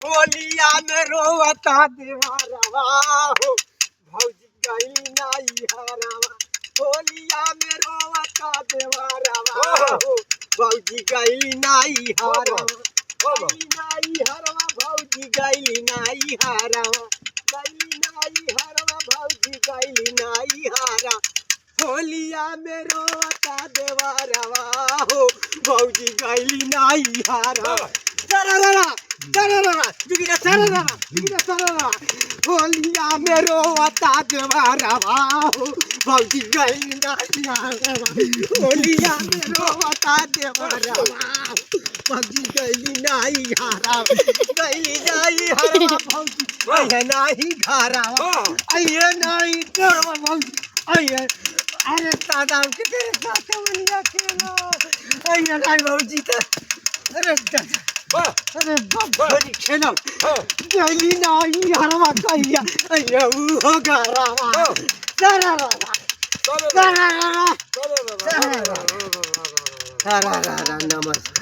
होलिया में रोवता देवारवा हो भौजी गई नाई हरवा होलिया में रोवता देवारवा हो भौजी गई नाई हरवा नाई हरवा भौजी गई नाई हरवा भौजी गई नाई हरा होलिया में रोवता देवारवा हो भौजी गई नाई हरा होलिया में रोवता देवारवा हो भौजी गई नाई हरा होलिया में रोवता देवारवा भौजी गई नाई हरा गई नाई हरा भौजी अये नाही घरवा अये नाही घरवा भौजी अये अरे दादा के तेरे साथ मनिया खेलो अये नाही भौजी तो अरे दादा अरे भौजी खेलो गई नाई हरवा कहिया अये वो घरवा नमस्कार।